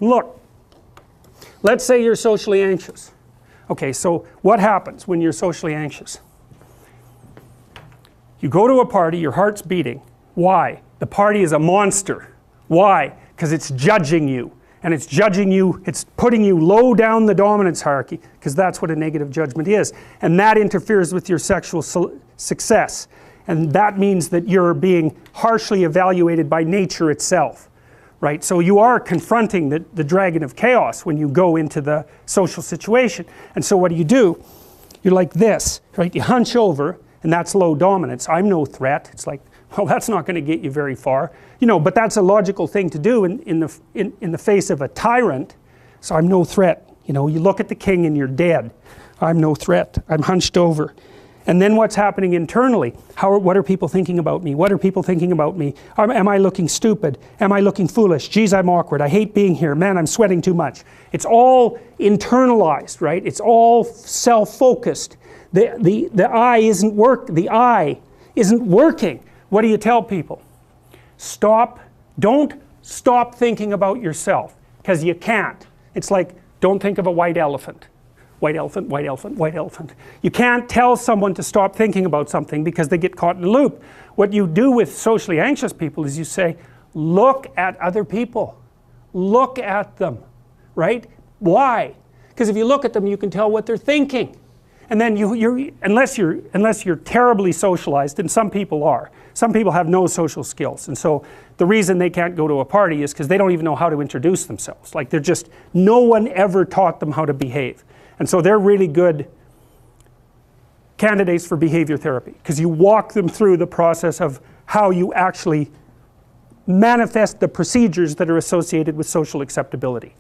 Look, let's say you're socially anxious. Okay, so what happens when you're socially anxious? You go to a party, your heart's beating. Why? The party is a monster. Why? Because it's judging you. And it's judging you, it's putting you low down the dominance hierarchy, because that's what a negative judgment is. And that interferes with your sexual success. And that means that you're being harshly evaluated by nature itself. Right? So you are confronting the dragon of chaos when you go into the social situation. And so what do? You're like this, right? You hunch over, and that's low dominance. I'm no threat. It's like, well, that's not going to get you very far. You know, but that's a logical thing to do in the face of a tyrant. So I'm no threat. You know, you look at the king and you're dead. I'm no threat. I'm hunched over. And then what's happening internally? What are people thinking about me? What are people thinking about me? Am I looking stupid? Am I looking foolish? Geez, I'm awkward. I hate being here. Man, I'm sweating too much. It's all internalized, right? It's all self-focused. The eye isn't working. What do you tell people? Don't stop thinking about yourself, because you can't. It's like, don't think of a white elephant. White elephant, white elephant, white elephant. You can't tell someone to stop thinking about something because they get caught in a loop. What you do with socially anxious people is you say, look at other people. Look at them, right? Why? Because if you look at them, you can tell what they're thinking. And then unless you're terribly socialized, and some people are. Some people have no social skills, and so the reason they can't go to a party is because they don't even know how to introduce themselves. Like no one ever taught them how to behave. And so they're really good candidates for behavior therapy, because you walk them through the process of how you actually manifest the procedures that are associated with social acceptability.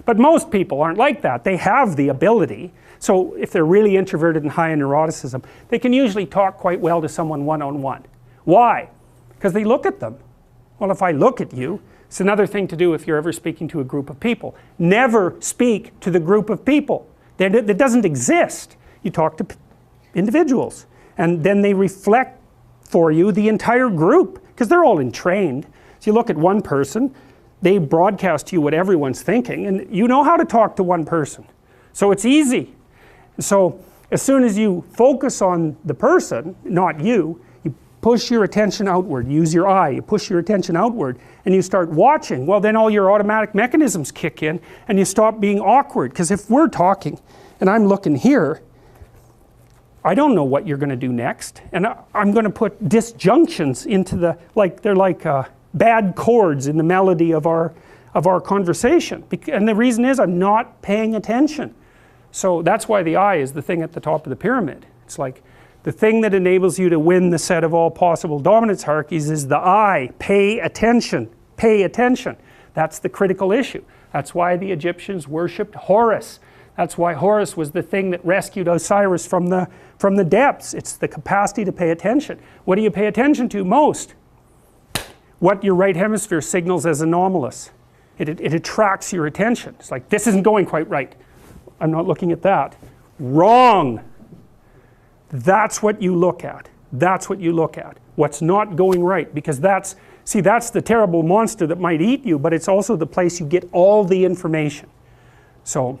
But most people aren't like that. They have the ability. So if they're really introverted and high in neuroticism, they can usually talk quite well to someone one-on-one. Why? Because they look at them. Well, if I look at you, it's another thing to do if you're ever speaking to a group of people. Never speak to the group of people. That doesn't exist. You talk to individuals, and then they reflect for you the entire group, because they're all entrained. So you look at one person, they broadcast to you what everyone's thinking, and you know how to talk to one person. So it's easy. So as soon as you focus on the person, not you, you push your attention outward, use your eye, you push your attention outward, and you start watching. Well, then all your automatic mechanisms kick in, and you stop being awkward. Because if we're talking and I'm looking here, I don't know what you're going to do next, and I'm going to put disjunctions into they're like bad chords in the melody of our conversation. And the reason is I'm not paying attention. So that's why the eye is the thing at the top of the pyramid. It's like the thing that enables you to win the set of all possible dominance hierarchies is the eye. Pay attention. Pay attention. That's the critical issue. That's why the Egyptians worshipped Horus. That's why Horus was the thing that rescued Osiris from the depths. It's the capacity to pay attention. What do you pay attention to most? What your right hemisphere signals as anomalous. It attracts your attention. It's like, this isn't going quite right. I'm not looking at that. Wrong. That's what you look at. That's what you look at. What's not going right, because that's the terrible monster that might eat you, but it's also the place you get all the information. So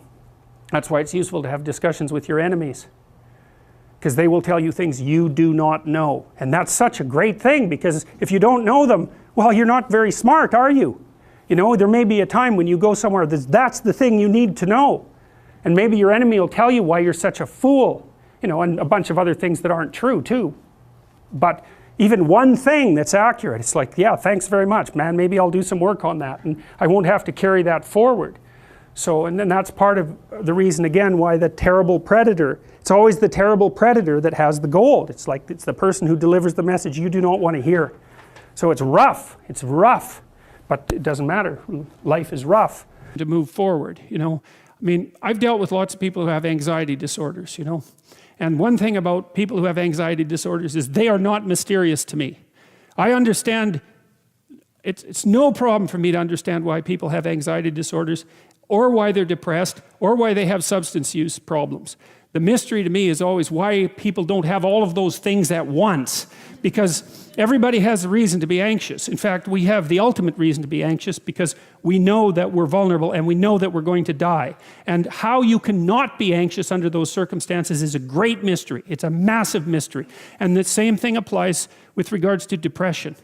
that's why it's useful to have discussions with your enemies, because they will tell you things you do not know. And that's such a great thing, because if you don't know them, well, you're not very smart, are you? You know, there may be a time when you go somewhere that's the thing you need to know. And maybe your enemy will tell you why you're such a fool, you know, and a bunch of other things that aren't true too. But even one thing that's accurate, it's like, yeah, thanks very much, man, maybe I'll do some work on that, and I won't have to carry that forward. So, and then that's part of the reason, again, why the terrible predator, it's always the terrible predator that has the gold. It's like, it's the person who delivers the message you do not want to hear. So it's rough, but it doesn't matter. Life is rough. To move forward, you know. I mean, I've dealt with lots of people who have anxiety disorders, you know. And one thing about people who have anxiety disorders is they are not mysterious to me. I understand, it's no problem for me to understand why people have anxiety disorders, or why they're depressed, or why they have substance use problems. The mystery to me is always why people don't have all of those things at once, because everybody has a reason to be anxious. In fact, we have the ultimate reason to be anxious because we know that we're vulnerable and we know that we're going to die. And how you can not be anxious under those circumstances is a great mystery. It's a massive mystery. And the same thing applies with regards to depression.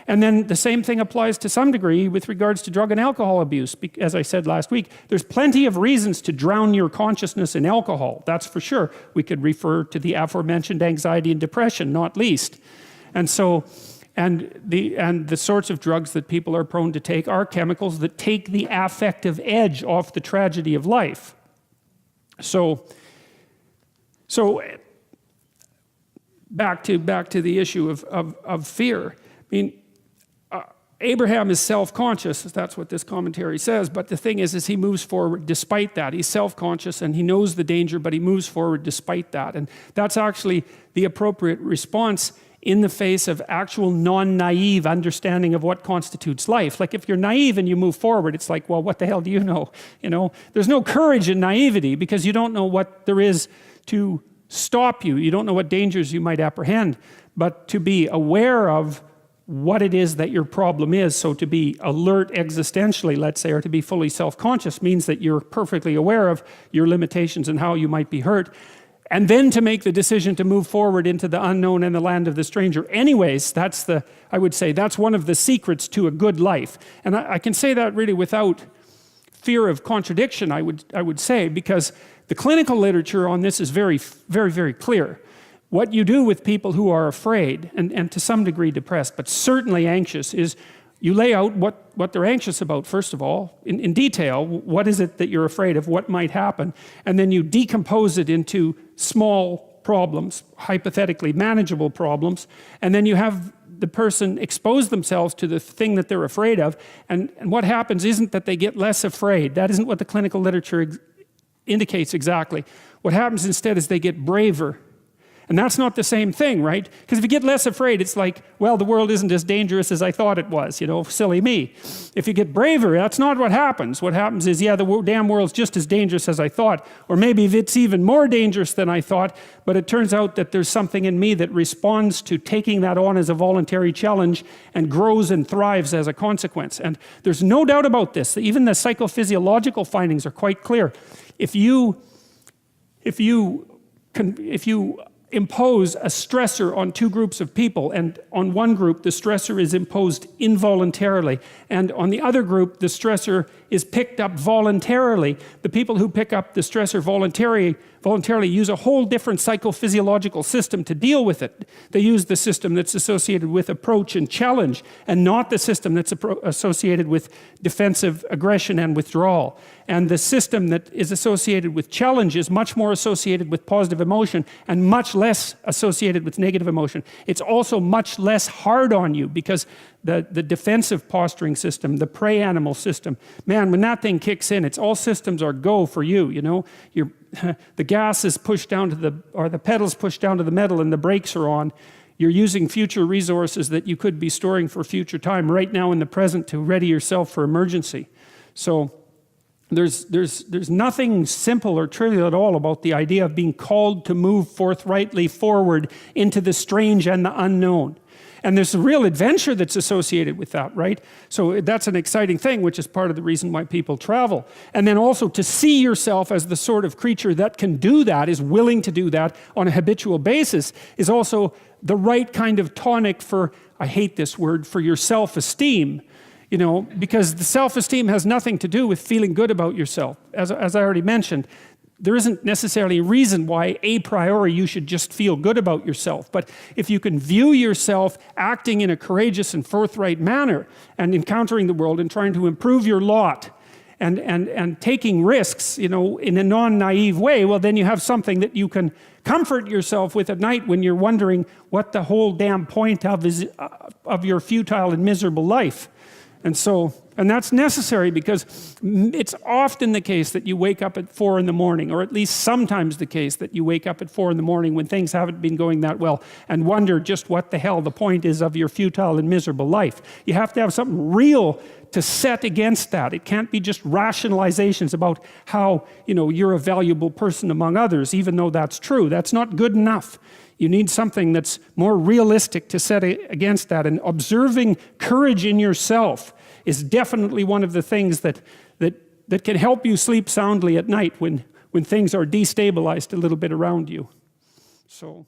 And then the same thing applies to some degree with regards to drug and alcohol abuse. As I said last week, there's plenty of reasons to drown your consciousness in alcohol, that's for sure. We could refer to the aforementioned anxiety and depression, not least. And so, and the sorts of drugs that people are prone to take are chemicals that take the affective edge off the tragedy of life. So back to the issue of fear. I mean, Abraham is self-conscious, that's what this commentary says, but the thing is he moves forward despite that. He's self-conscious and he knows the danger, but he moves forward despite that. And that's actually the appropriate response in the face of actual non-naive understanding of what constitutes life. Like if you're naive and you move forward, it's like, well, what the hell do you know? You know, there's no courage in naivety because you don't know what there is to stop you. You don't know what dangers you might apprehend, but to be aware of what it is that your problem is. So to be alert existentially, let's say, or to be fully self-conscious means that you're perfectly aware of your limitations and how you might be hurt. And then to make the decision to move forward into the unknown and the land of the stranger. Anyways, I would say that's one of the secrets to a good life. And I can say that really without fear of contradiction, I would say, because the clinical literature on this is very, very, very clear. What you do with people who are afraid, and to some degree depressed, but certainly anxious, is you lay out what they're anxious about, first of all, in detail. What is it that you're afraid of? What might happen? And then you decompose it into small problems, hypothetically manageable problems, and then you have the person expose themselves to the thing that they're afraid of, and what happens isn't that they get less afraid. That isn't what the clinical literature indicates exactly. What happens instead is they get braver. And that's not the same thing, right? Because if you get less afraid, it's like, well, the world isn't as dangerous as I thought it was, you know, silly me. If you get braver, that's not what happens. What happens is, yeah, the damn world's just as dangerous as I thought, or maybe it's even more dangerous than I thought, but it turns out that there's something in me that responds to taking that on as a voluntary challenge and grows and thrives as a consequence. And there's no doubt about this. Even the psychophysiological findings are quite clear. If you impose a stressor on two groups of people, and on one group the stressor is imposed involuntarily, and on the other group the stressor is picked up voluntarily, the people who pick up the stressor voluntarily use a whole different psychophysiological system to deal with it. They use the system that's associated with approach and challenge, and not the system that's associated with defensive aggression and withdrawal. And the system that is associated with challenge is much more associated with positive emotion and much less associated with negative emotion. It's also much less hard on you because the defensive posturing system, the prey animal system, man, when that thing kicks in, it's all systems are go for you, you know. The gas is pushed down to the pedals pushed down to the metal and the brakes are on. You're using future resources that you could be storing for future time right now in the present to ready yourself for emergency. So there's nothing simple or trivial at all about the idea of being called to move forthrightly forward into the strange and the unknown. And there's a real adventure that's associated with that, right? So that's an exciting thing, which is part of the reason why people travel. And then also to see yourself as the sort of creature that can do that, is willing to do that on a habitual basis, is also the right kind of tonic for, I hate this word, for your self-esteem. You know, because the self-esteem has nothing to do with feeling good about yourself. As I already mentioned, there isn't necessarily a reason why a priori you should just feel good about yourself. But if you can view yourself acting in a courageous and forthright manner and encountering the world and trying to improve your lot and taking risks, you know, in a non-naive way, well, then you have something that you can comfort yourself with at night when you're wondering what the whole damn point of your futile and miserable life. And so And that's necessary because it's often the case that you wake up at 4 in the morning, or at least sometimes the case that you wake up at 4 in the morning when things haven't been going that well and wonder just what the hell the point is of your futile and miserable life. You have to have something real to set against that. It can't be just rationalizations about how, you're a valuable person among others, even though that's true. That's not good enough. You need something that's more realistic to set against that. And observing courage in yourself is definitely one of the things that can help you sleep soundly at night when things are destabilized a little bit around you. So